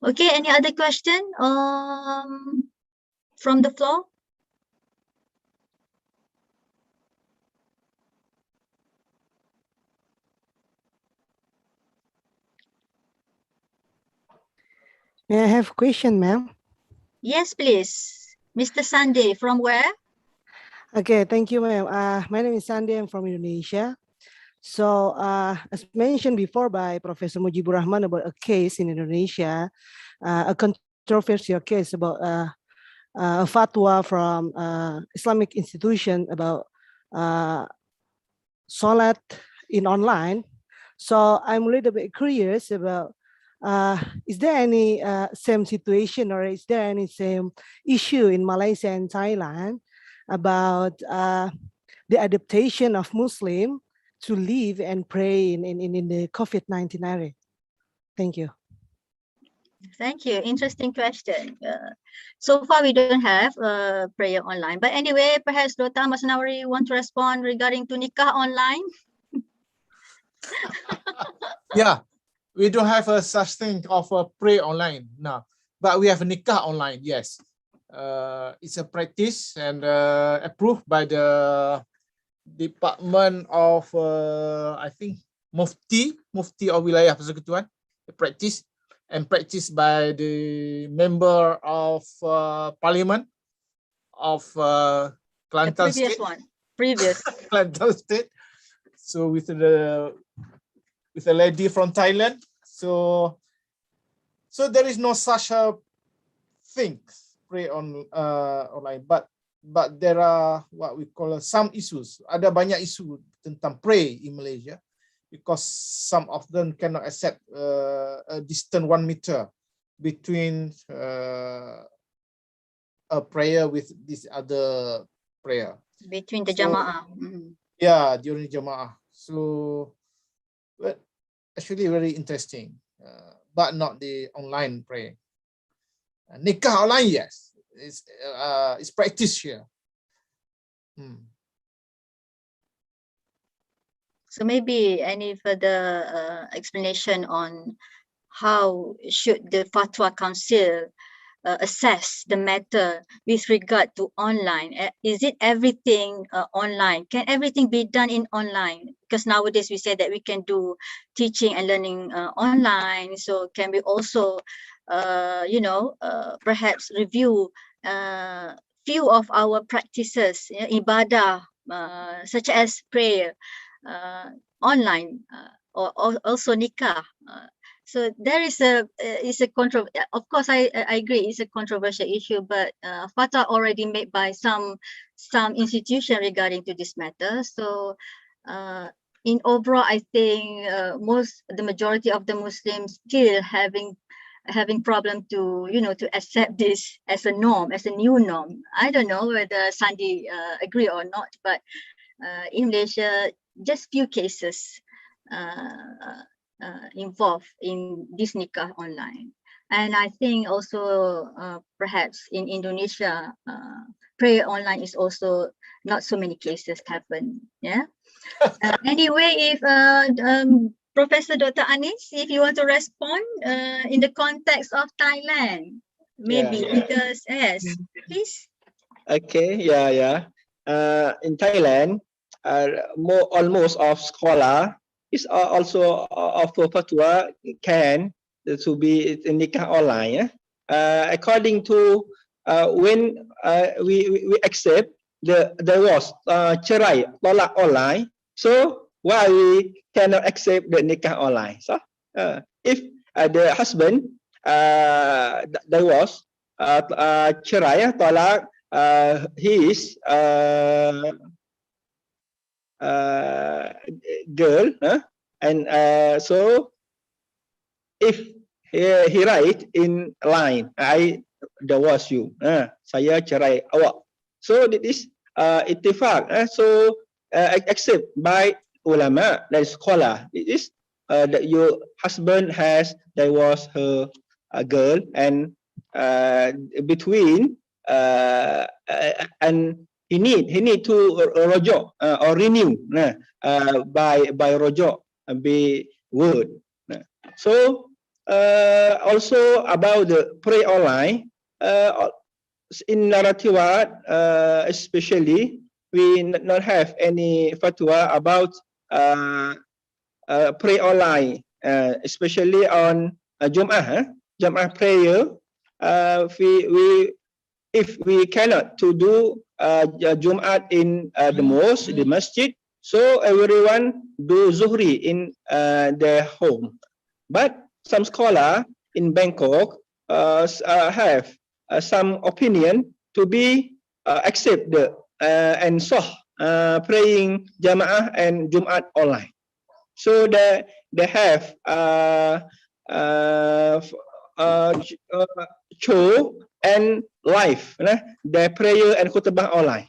Okay, any other question from the floor? May I have a question, ma'am? Yes, please. Mr. Sunday, from where? Okay, thank you, ma'am. My name is Sandy. I'm from Indonesia. So, as mentioned before by Professor Mujibur Rahman about a case in Indonesia, a controversial case about a fatwa from Islamic institution about Salat in online. So I'm a little bit curious about, is there any same situation or is there any same issue in Malaysia and Thailand about the adaptation of Muslim to live and pray in the COVID-19 era? Thank you. Thank you. Interesting question. So far, we don't have prayer online. But anyway, perhaps Dr. Masnawari want to respond regarding to nikah online? Yeah, we don't have a such thing of a pray online now, but we have a nikah online. Yes, it's a practice and approved by the Department of I think Mufti of Wilayah Persekutuan, the practice and practiced by the member of Parliament of Kelantan Previous State. Previous. Kelantan State. So with a lady from Thailand. So there is no such a thing pray on online, but there are what we call some issues. Ada banyak isu tentang pray in Malaysia because some of them cannot accept a distance 1 meter between a prayer with this other prayer. Between the Jama'ah. Yeah, during Jama'ah. So, but actually very interesting, but not the online praying. Nikah online, yes, it's practiced here. So maybe any further explanation on how should the Fatwa Council assess the matter with regard to online? Is it everything online? Can everything be done in online? Because nowadays we say that we can do teaching and learning online. So can we also, perhaps review few of our practices, ibadah, such as prayer, online, or also nikah. So there is a of course I agree it's a controversial issue, but fatwa already made by some institution regarding to this matter. So in overall, I think the majority of the Muslims still having problem to to accept this as a norm, as a new norm. I don't know whether Sandy agree or not, but in Malaysia, just few cases involved in this nikah online. And I think also perhaps in Indonesia, prayer online is also not so many cases happen. Yeah. Anyway, if Professor Dr. Anis, if you want to respond in the context of Thailand, maybe because yes, please. Okay, yeah. In Thailand, almost of scholar is also offer fatwa can to be nikah online. According to when we accept there was cerai tolak online, so why we cannot accept the nikah online? So if the husband there was cerai tolak his girl, and so if he write in line, I divorce you, saya cerai awak. So this ittifaq, so accept by ulama dan scholar. It is that your husband has divorced her girl, and between and he need to rojok or renew by rojok be word. So also about the pray online, in Narathiwat especially we not have any fatwa about pray online, especially on Jum'ah prayer. We if we cannot to do Jumat in the mosque, the masjid, so everyone do Zuhri in their home. But some scholar in Bangkok have some opinion to be accept the and praying Jamaah and Jumat online. So they have show and live their prayer and khutbah online.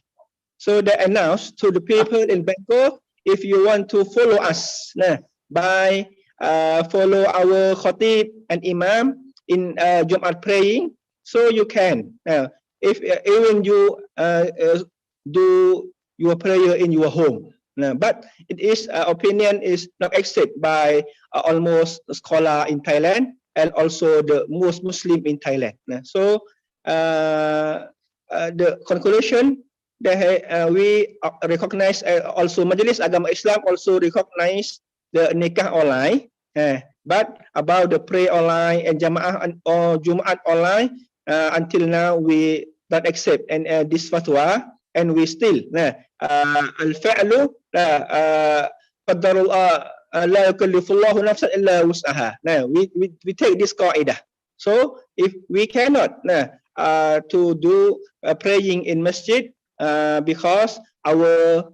So they announce to the people in Bangkok, if you want to follow us by follow our khatib and imam in Jumat praying, so you can. If even you do your prayer in your home. But it is opinion is not accepted by almost scholar in Thailand and also the most Muslim in Thailand. So the conclusion that we recognize also Majlis Agama Islam also recognize the nikah online. But about the pray online and Jamaah or Jumat online, until now we don't accept and this fatwa, and we still al-fa'lu qadarullah la yukallifullahu nafsan illa wus'aha. We take this qa'idah. So if we cannot to do praying in masjid because our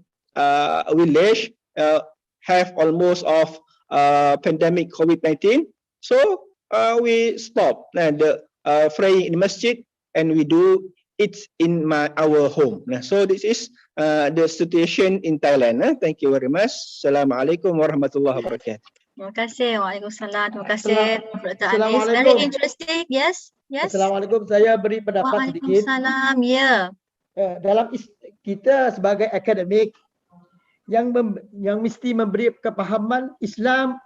village have almost of pandemic COVID-19, so we stop the praying in masjid and we do it in our home. So this is the situation in Thailand. Thank you very much. Assalamualaikum warahmatullahi wabarakatuh. Terima kasih. Waalaikumsalam. Terima kasih Dr. Anis. Very interesting. Yes. Yes. Assalamualaikum. Saya beri pendapat sedikit. Waalaikumsalam. Ya. Dalam kita sebagai akademik yang mesti memberi kepahaman Islam,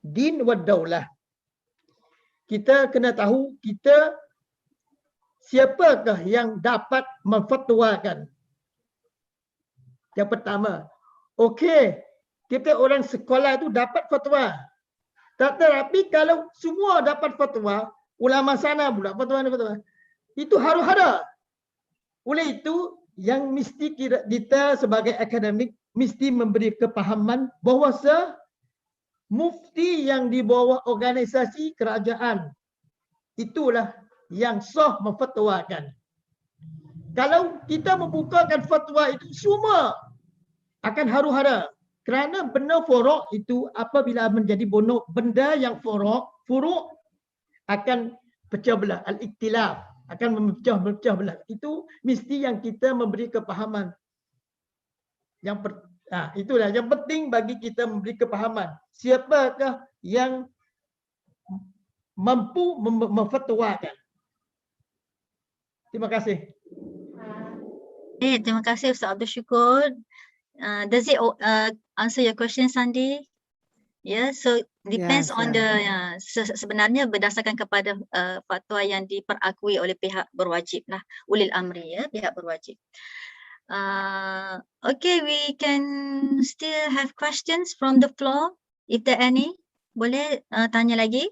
din wa daulah. Kita kena tahu siapakah yang dapat memfatwakan. Yang pertama, okey, kita orang sekolah itu dapat fatwa. Tetapi kalau semua dapat fatwa, ulama sana pula fatwa, itu harus ada. Oleh itu, yang mesti kita sebagai akademik mesti memberi kepahaman bahawa mufti yang di bawah organisasi kerajaan itulah yang sah memfatwakan. Kalau kita membukakan fatwa itu semua akan harus ada. Kerana benda furuk itu apabila menjadi benda yang furuk akan pecah belah. Al-iktilaf akan memecah belah. Itu mesti yang kita memberi kepahaman. Itulah yang penting bagi kita memberi kepahaman. Siapakah yang mampu memfatwakan. Terima kasih. Terima kasih Ustaz Abdul Syukur. Does it answer your question, Sandi? Yeah, so depends on the sebenarnya berdasarkan kepada fatwa yang diperakui oleh pihak berwajib lah, ulil amri, pihak berwajib. Okay, we can still have questions from the floor if there any. Boleh tanya lagi?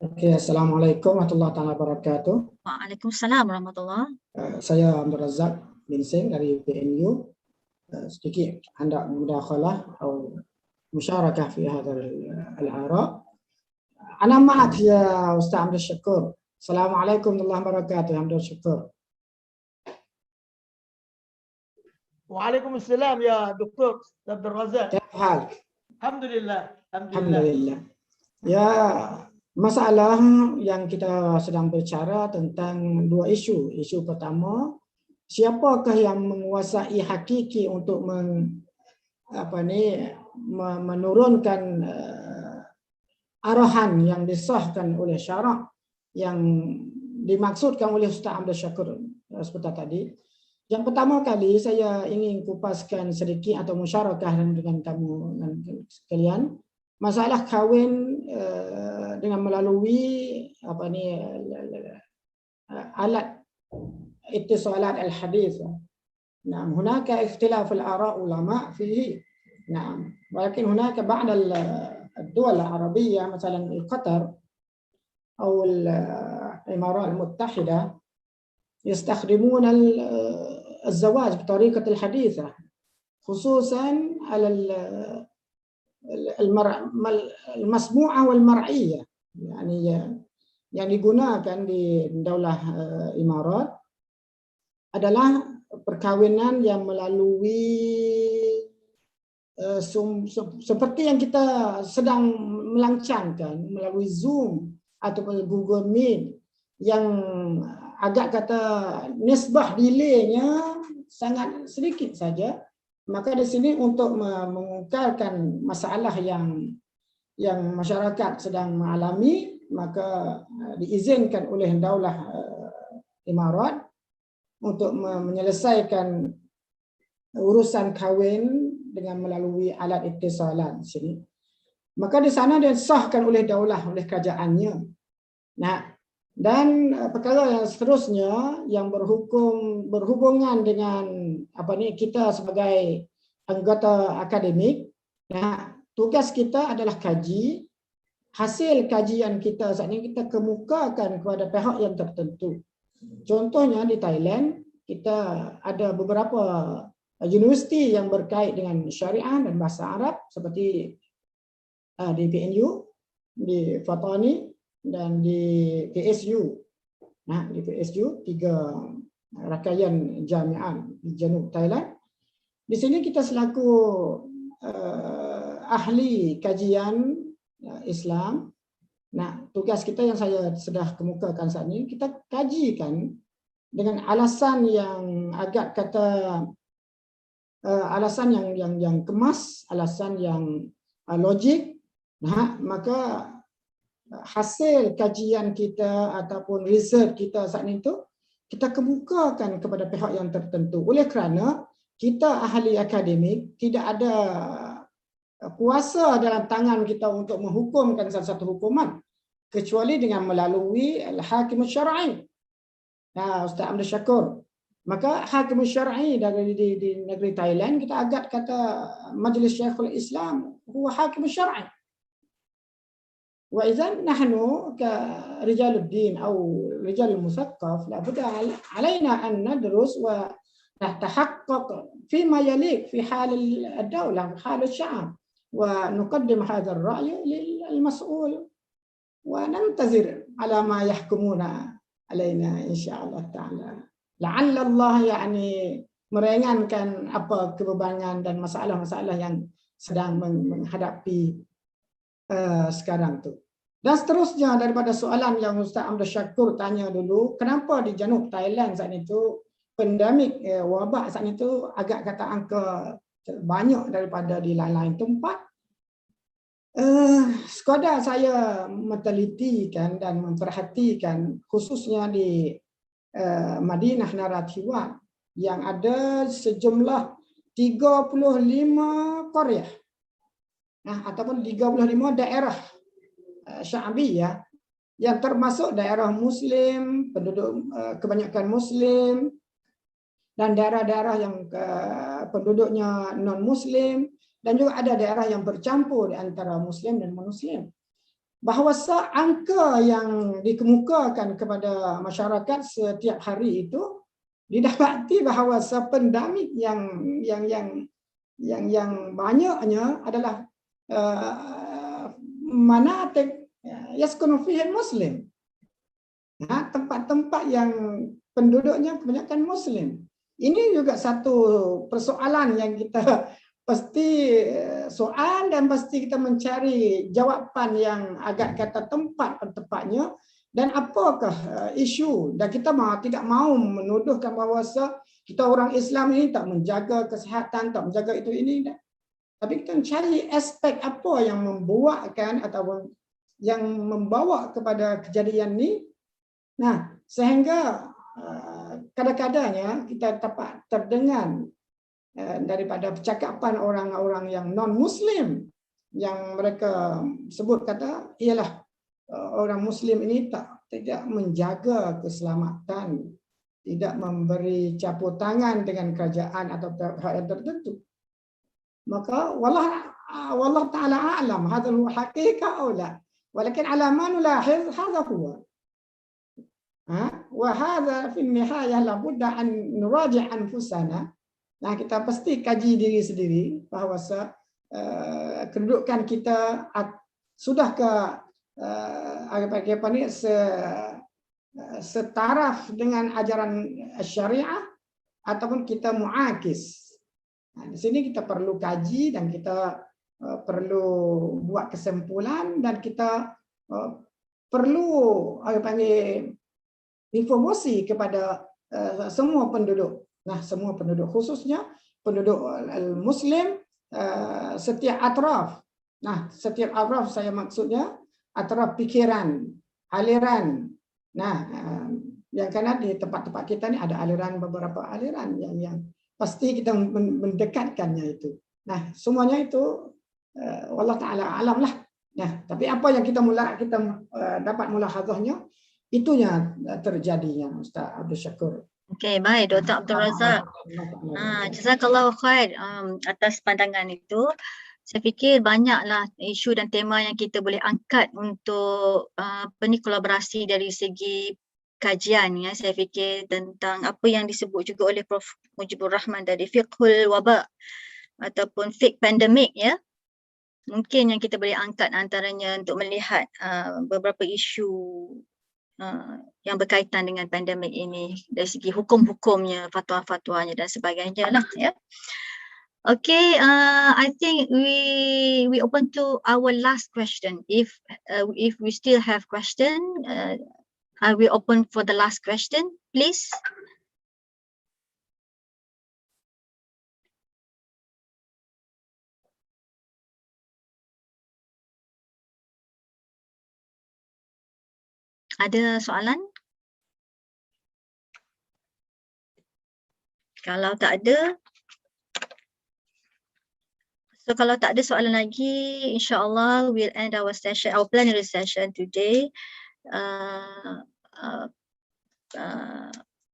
Okay, Assalamualaikum warahmatullahi wabarakatuh. Waalaikumsalam warahmatullahi. Saya Abdul Razak bin Singh dari PNU. Sedikit hendak mudakhalah atau musyarakah fi hadzal al-ara. Ana ma'ak ya Ustaz Abdul Syukur. Assalamualaikum warahmatullahi wabarakatuh. Abdul Syukur. Waalaikumsalam ya Dr. Abdul Razak. Kaifa hal? Alhamdulillah. Alhamdulillah. Ya, masalah yang kita sedang berbicara tentang dua isu. Isu pertama, siapakah yang menguasai hakiki untuk menurunkan arahan yang disahkan oleh syarak yang dimaksudkan oleh Ustaz Abdul Syukur seperti tadi. Yang pertama kali saya ingin kupaskan sedikit atau musyarakah dengan kamu dan sekalian. Masalah kahwin dengan melalui alat ittisalat al-hadis. Nah, hunaka ikhtilaf al-ara' ulama fihi. نعم ولكن هناك بعض الدول العربية مثلا قطر أو الإمارات المتحدة يستخدمون الزواج بطريقة الحديثة خصوصا على المسموعة والمرئية يعني digunakan di Daulah Imarat adalah perkawinan yang melalui seperti yang kita sedang melancangkan melalui Zoom ataupun Google Meet yang agak kata nisbah delaynya sangat sedikit saja. Maka di sini untuk mengungkapkan masalah yang masyarakat sedang mengalami, maka diizinkan oleh Daulah Imarat untuk menyelesaikan urusan kahwin dengan melalui alat ittisalat di sini. Maka di sana disahkan oleh daulah, oleh kerajaannya. Nah, dan perkara yang seterusnya yang berhubungan dengan kita sebagai anggota akademik. Nah, tugas kita adalah kaji. Hasil kajian kita saat ini kita kemukakan kepada pihak yang tertentu. Contohnya di Thailand kita ada beberapa universiti yang berkait dengan syariah dan bahasa Arab seperti di PNU, di Fatani dan di PSU. Nah, di PSU 3 rakayan jamiah di Janub Thailand. Di sini kita selaku ahli kajian Islam. Nah, tugas kita yang saya sudah kemukakan saat ini, kita kajikan dengan alasan yang agak kata alasan yang kemas, alasan yang logik. Nah, maka hasil kajian kita ataupun riset kita saat itu kita kemukakan kepada pihak yang tertentu. Oleh kerana kita ahli akademik tidak ada kuasa dalam tangan kita untuk menghukumkan satu hukuman kecuali dengan melalui al-hakim syar'i. Nah, Ustaz Abdul Syakur. Maka hakim syar'i di negeri Thailand kita agak kata Majlis Syekhul Islam huwa hakim syar'i. وإذا نحن كرجال الدين أو رجال المثقف لابد علينا أن ندرس ونتحقق فيما يليق في حال الدولة في حال الشعب ونقدم هذا الرأي للمسؤول وننتظر على ما يحكمون علينا إن شاء الله تعالى لعل الله يعني meringankan apa kebebanan dan masalah-masalah yang sedang menghadapi sekarang tu. Dan seterusnya daripada soalan yang Ustaz Abdul Syakur tanya dulu, kenapa di Janub Thailand saat itu pandemik wabak saat itu agak kata angka banyak daripada di lain-lain tempat. Sekadar saya menelitikan dan memperhatikan khususnya di Madinah Narathiwat yang ada sejumlah 35 qaryah. Nah, ataupun 35 daerah sya'biyah yang termasuk daerah Muslim, penduduk kebanyakan Muslim dan daerah-daerah yang penduduknya non-Muslim dan juga ada daerah yang bercampur di antara Muslim dan non-Muslim. Bahawa angka yang dikemukakan kepada masyarakat setiap hari itu didapati bahawa pendamik yang banyaknya adalah manatik yaskunu fihi muslim. Nah, tempat-tempat yang penduduknya kebanyakan Muslim. Ini juga satu persoalan yang kita pasti soal dan pasti kita mencari jawapan yang agak kata tempatnya dan apakah isu, dan kita tidak mau menuduhkan bahawa kita orang Islam ini tak menjaga kesihatan, tak menjaga itu ini. Tapi kita mencari aspek apa yang membuatkan atau yang membawa kepada kejadian ini. Nah, sehingga kadang-kadangnya kita dapat terdengar daripada percakapan orang-orang yang non-Muslim yang mereka sebut kata ialah orang Muslim ini tidak menjaga keselamatan, tidak memberi campur tangan dengan kerajaan atau pihak yang tertentu. maka wallah ta'ala a'lam hadha huwa haqiqah aw la, walakin ala ma nulahiz hadha huwa. Wahada fi nihayah labudda an nuraji' anfusana. Nah, kita pasti kaji diri sendiri bahawa kedudukan kita sudah ke apa ni setaraf dengan ajaran syariah ataupun kita muakis. Nah, di sini kita perlu kaji dan kita perlu buat kesimpulan dan kita perlu apa panggil informasi kepada semua penduduk. Nah, semua penduduk, khususnya penduduk Muslim setiap atraf. Nah, setiap atraf saya maksudnya atraf pikiran, aliran. Nah, yang karena di tempat-tempat kita ni ada aliran, beberapa aliran yang pasti kita mendekatkannya itu. Nah, semuanya itu wallah ta'ala alam lah. Nah, tapi apa yang kita dapat mulahazahnya, itunya terjadinya, Ustaz Abdul Syakur. Okey, baik Dr. Abdul Razak. Jazakallahu khair atas pandangan itu. Saya fikir banyaklah isu dan tema yang kita boleh angkat untuk kolaborasi dari segi kajian ya. Saya fikir tentang apa yang disebut juga oleh Prof Mujibur Rahman tadi, fiqhul wabak ataupun fiqh pandemik ya. Mungkin yang kita boleh angkat antaranya untuk melihat beberapa isu yang berkaitan dengan pandemik ini dari segi hukum-hukumnya, fatwa-fatwanya dan sebagainya lah ya. Okay, I think we open to our last question. If we still have question, I will open for the last question, please. Ada soalan? Kalau tak ada, kalau tak ada soalan lagi, insyaAllah we'll end our session, our plenary session today.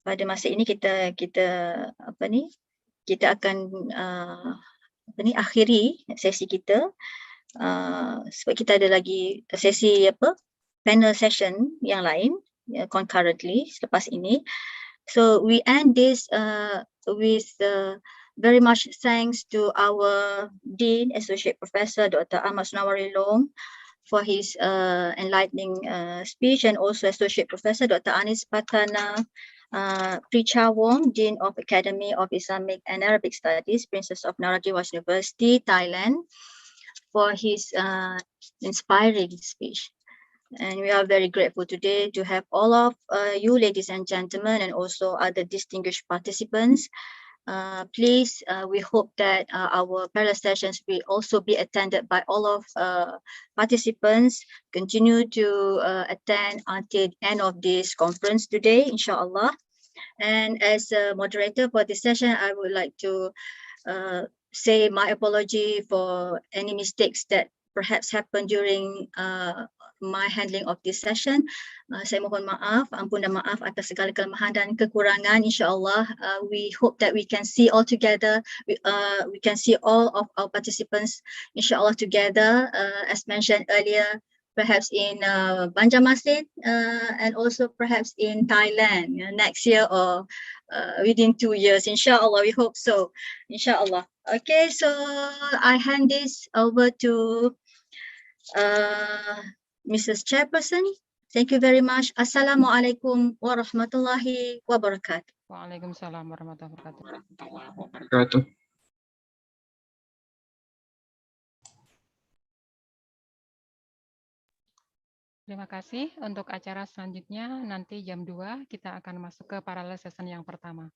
Pada masa ini kita akan akhiri sesi kita sebab kita ada lagi sesi panel session yang lain concurrently selepas ini. So we end this with very much thanks to our Dean, Associate Professor Dr. Ahmad Sunawari Long for his enlightening speech, and also Associate Professor Dr. Anis Patana Pričawong, Dean of Academy of Islamic and Arabic Studies, Princess of Narajiwas University, Thailand, for his inspiring speech. And we are very grateful today to have all of you, ladies and gentlemen, and also other distinguished participants. Please, we hope that our parallel sessions will also be attended by all of participants. Continue to attend until the end of this conference today, inshallah. And as a moderator for this session, I would like to say my apology for any mistakes that perhaps happened during my handling of this session. Saya mohon maaf, ampun dan maaf atas segala kelemahan dan kekurangan. InsyaAllah, we hope that we can see all together. We can see all of our participants, insyaAllah, together, as mentioned earlier, perhaps in Banjarmasin and also perhaps in Thailand next year or within 2 years. InsyaAllah, we hope so. InsyaAllah. Okay, so I hand this over to Mrs. Chairperson. Thank you very much. Assalamualaikum warahmatullahi wabarakatuh. Waalaikumsalam warahmatullahi wabarakatuh. Terima kasih. Untuk acara selanjutnya nanti jam 2 kita akan masuk ke parallel session yang pertama.